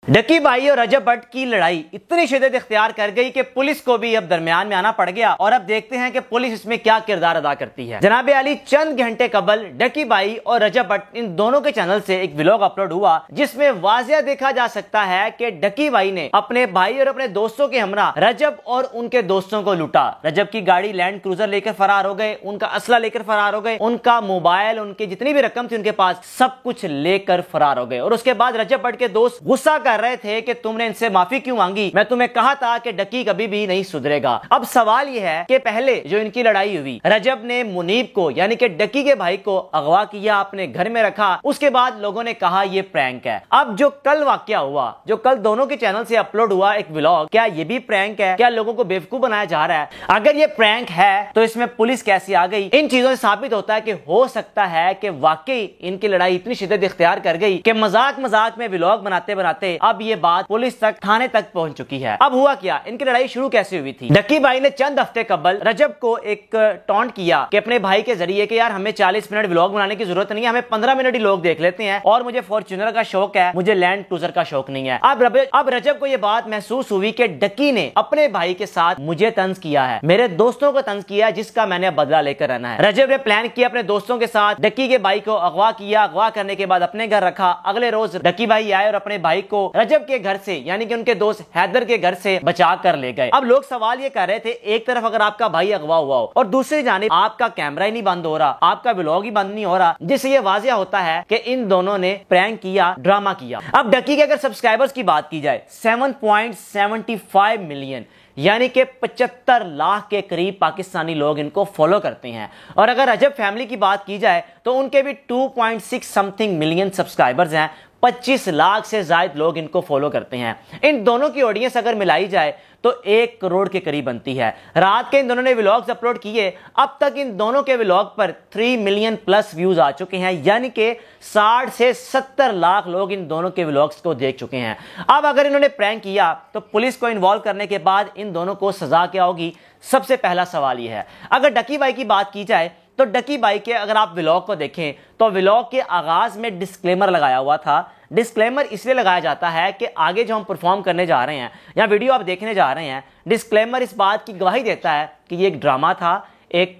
डकी भाई और रजब भट्ट की लड़ाई इतनी शिद्दत इख्तियार कर गई कि पुलिस को भी अब दरमियान में आना पड़ गया और अब देखते हैं कि पुलिस इसमें क्या किरदार अदा करती है। जनाब अली, चंद घंटे कबल डकी भाई और रजब भट्ट इन दोनों के चैनल से एक व्लॉग अपलोड हुआ जिसमें वाज़िया देखा जा सकता है कि डकी भाई ने अपने भाई और अपने दोस्तों के हमरा रजब और उनके दोस्तों को लूटा। रजब की गाड़ी लैंड क्रूजर लेकर फरार हो गए, उनका असला लेकर फरार हो गए, उनका मोबाइल, उनकी जितनी भी रकम थी उनके पास सब कुछ लेकर फरार हो गए। और उसके बाद रजब भट्ट के दोस्त गुस्सा कर रहे थे कि तुमने इनसे माफी क्यों मांगी, मैं तुम्हें कहा था कि डकी कभी भी नहीं सुधरेगा। अब सवाल यह है कि पहले जो इनकी लड़ाई हुई, रजब ने मुनीब को यानी कि डकी के भाई को अगवा किया, अपने घर में रखा, उसके बाद लोगों ने कहा यह प्रैंक है। अब जो कल वाकया हुआ, जो कल दोनों के चैनल से अपलोड हुआ एक व्लॉग, क्या यह भी प्रैंक है? क्या लोगों को बेवकूफ बनाया जा रहा है? अगर यह प्रैंक है तो इसमें पुलिस कैसी आ गई? इन चीजों से साबित होता है कि हो सकता है कि वाकई इनकी लड़ाई इतनी शिद्दत इख्तियार कर गई कि मजाक मजाक में व्लॉग बनाते बनाते अब ये बात पुलिस तक, थाने तक पहुंच चुकी है। अब हुआ क्या, इनकी लड़ाई शुरू कैसे हुई थी? डकी भाई ने चंद हफ्ते कबल रजब को एक टॉन्ट किया कि अपने भाई के जरिए कि यार हमें 40 मिनट व्लॉग बनाने की जरूरत नहीं है, हमें 15 मिनट ही लोग देख लेते हैं, और मुझे फॉर्च्यूनर का शौक है, मुझे लैंड क्रूजर का शौक नहीं है। अब रजब को यह बात महसूस हुई कि डकी ने अपने भाई के साथ मुझे तंज किया है, मेरे दोस्तों को तंज किया है, जिसका मैंने बदला लेकर रहना है। रजब ने प्लान किया, अपने दोस्तों के साथ डकी के भाई को अगवा किया, अगवा करने के बाद अपने घर रखा। अगले रोज डकी भाई आए और अपने भाई को रजब के घर से यानी कि उनके दोस्त हैदर के घर से बचा कर ले गए। अब लोग सवाल ये कर रहे थे, एक तरफ अगर आपका भाई अगवा हुआ हो और दूसरी जानिब आपका कैमरा ही नहीं बंद हो रहा, आपका व्लॉग ही बंद नहीं हो रहा, जिससे ये वाज़िया होता है कि इन दोनों ने प्रैंक किया, ड्रामा किया। अब डकी के अगर सब्सक्राइबर्स की बात की जाए 7.75 मिलियन यानी कि 75 लाख के करीब पाकिस्तानी लोग इनको फॉलो करते हैं, और अगर रजब फैमिली की बात की जाए तो उनके भी 2.6 समथिंग मिलियन सब्सक्राइबर्स हैं, 25 लाख से ज्यादा लोग इनको फॉलो करते हैं। इन दोनों की ऑडियंस अगर मिलाई जाए तो 1 करोड़ के करीब बनती है। रात के इन दोनों ने व्लॉग्स अपलोड किए, अब तक इन दोनों के व्लॉग पर 3 मिलियन प्लस व्यूज आ चुके हैं, यानी कि 60 से 70 लाख लोग इन दोनों के व्लॉग्स को देख चुके हैं। अब अगर इन्होंने प्रैंक किया तो पुलिस को इन्वॉल्व करने के बाद इन दोनों को सजा क्या होगी? सबसे पहला सवाल यह है। अगर डकी भाई की बात की जाए तो डकी भाई के अगर आप व्लॉग को देखें तो व्लॉग के आगाज में डिस्क्लेमर लगाया हुआ था। डिस्क्लेमर इसलिए लगाया जाता है कि आगे जो हम परफॉर्म करने जा रहे हैं या वीडियो आप देखने जा रहे हैं, डिस्क्लेमर इस बात की गवाही देता है कि ये एक ड्रामा था, एक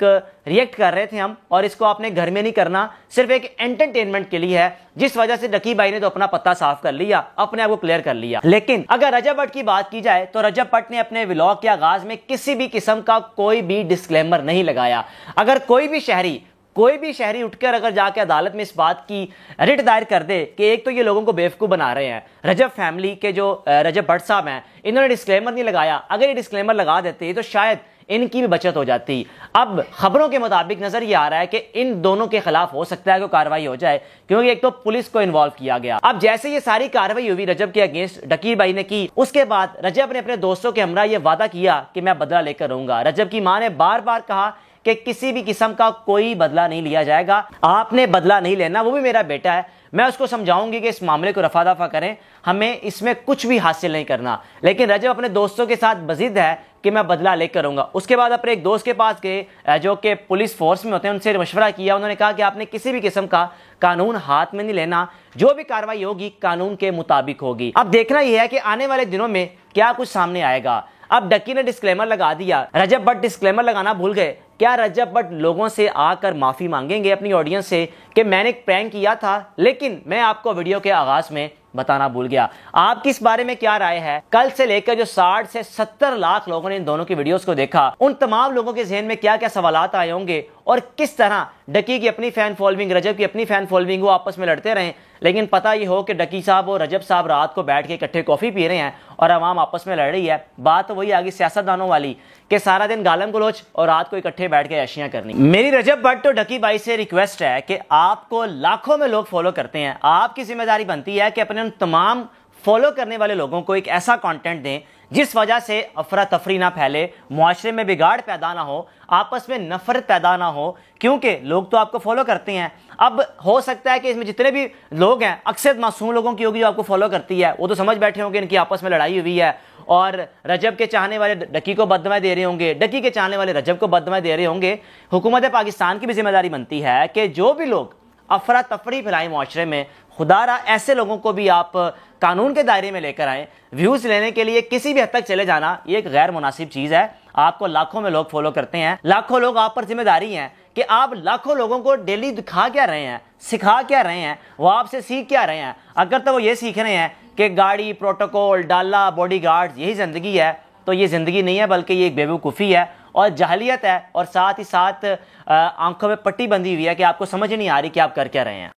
रिएक्ट कर रहे थे हम, और इसको आपने घर में नहीं करना, सिर्फ एक एंटरटेनमेंट के लिए है। जिस वजह से डकी भाई ने तो अपना पत्ता साफ कर लिया, अपने आप को क्लियर कर लिया। लेकिन अगर रजब भट्ट की बात की जाए तो रजब भट्ट ने अपने व्लॉग के आगाज में किसी भी किस्म का कोई भी डिस्क्लेमर नहीं लगाया। अगर कोई भी शहरी उठकर अगर जाके अदालत में इस बात की रिट दायर कर दे कि एक तो ये लोगों को बेवकूफ बना रहे हैं, रजब फैमिली के जो रजब भट्ट साहब हैं इन्होंने डिस्क्लेमर नहीं लगाया, अगर ये डिस्क्लेमर लगा देते तो शायद इनकी भी बचत हो जाती। अब खबरों के मुताबिक नजर ये आ रहा है कि इन दोनों के खिलाफ हो सकता है कि कार्रवाई हो जाए, क्योंकि एक तो पुलिस को इन्वॉल्व किया गया। अब जैसे ये सारी कार्रवाई हुई रजब के अगेंस्ट डकी भाई ने की, उसके बाद रजब ने अपने दोस्तों के हमरा ये वादा किया कि मैं बदला लेकर रहूंगा। रजब की मां ने बार बार कहा कि किसी भी किस्म का कोई बदला नहीं लिया जाएगा, आपने बदला नहीं लेना, वो भी मेरा बेटा है, मैं उसको समझाऊंगी कि इस मामले को रफा दफा करें, हमें इसमें कुछ भी हासिल नहीं करना। लेकिन रजब अपने दोस्तों के साथ बजिद है कि मैं बदला लेकर रहूंगा। उसके बाद अपने एक दोस्त के पास गए जो कि पुलिस फोर्स में होते हैं, उनसे मशवरा किया, उन्होंने कहा कि आपने किसी भी किस्म का कानून हाथ में नहीं लेना, जो भी कार्रवाई होगी कानून के मुताबिक होगी। अब देखना यह है कि आने वाले दिनों में क्या कुछ सामने आएगा। अब डकी ने डिस्क्लेमर लगा दिया, रजब भट्ट डिस्क्लेमर लगाना भूल गए। क्या रजब भट्ट लोगों से आकर माफी मांगेंगे अपनी ऑडियंस से कि मैंने एक प्रैंक किया था, लेकिन मैं आपको वीडियो के आगाज में बताना भूल गया? आपकी इस बारे में क्या राय है? कल से लेकर जो 60 से 70 लाख लोगों ने इन दोनों की वीडियोस को देखा, उन तमाम लोगों के जहन में क्या क्या सवालात आए होंगे, और किस तरह डकी की अपनी फैन फॉलोइंग, रजब की अपनी फैन फॉलोइंग, वो आपस में लड़ते रहे, लेकिन पता ये हो कि डकी साहब और रजब साहब रात को बैठ के इकट्ठे कॉफी पी रहे हैं और आवाम आपस में लड़ रही है। बात तो वही आ गई सियासतदानों वाली कि सारा दिन गालम गलोच और रात को इकट्ठे बैठ के ऐशियां करनी। मेरी रजब भट्ट और डकी भाई से रिक्वेस्ट है कि आपको लाखों में लोग फॉलो करते हैं, आपकी जिम्मेदारी बनती है कि अपने उन तमाम फॉलो करने वाले लोगों को एक ऐसा कंटेंट दें जिस वजह से अफरा तफरी ना फैले, मुआशरे में बिगाड़ पैदा ना हो, आपस में नफरत पैदा ना हो, क्योंकि लोग तो आपको फॉलो करते हैं। अब हो सकता है कि इसमें जितने भी लोग हैं अक्सर मासूम लोगों की होगी जो आपको फॉलो करती है, वो तो समझ बैठे होंगे इनकी आपस में लड़ाई हुई है, और रजब के चाहने वाले डकी को बददुआएं दे रहे होंगे, डकी के चाहने वाले रजब को बददुआएं दे रहे होंगे। हुकूमत पाकिस्तान की भी जिम्मेदारी बनती है कि जो भी लोग अफरा तफरी फैलाएं मुआशरे में, خدا ایسے لوگوں کو بھی آپ قانون کے دائرے میں لے کر آئیں. ویوز لینے کے لیے کسی بھی حد تک چلے جانا یہ ایک غیر مناسب چیز ہے. آپ کو لاکھوں میں لوگ فالو کرتے ہیں, لاکھوں لوگ آپ پر ذمہ داری ہیں کہ آپ لاکھوں لوگوں کو ڈیلی دکھا کیا رہے ہیں, سکھا کیا رہے ہیں, وہ آپ سے سیکھ کیا رہے ہیں. اگر تو وہ یہ سیکھ رہے ہیں کہ گاڑی, پروٹوکول, ڈالا, باڈی گارڈز یہی زندگی ہے, تو یہ زندگی نہیں ہے بلکہ یہ ایک بیوقوفی ہے اور جاہلیت ہے, اور ساتھ ہی ساتھ آنکھوں میں پٹی بندھی ہوئی ہے کہ آپ کو سمجھ نہیں آ رہی کہ آپ کر کیا رہے ہیں.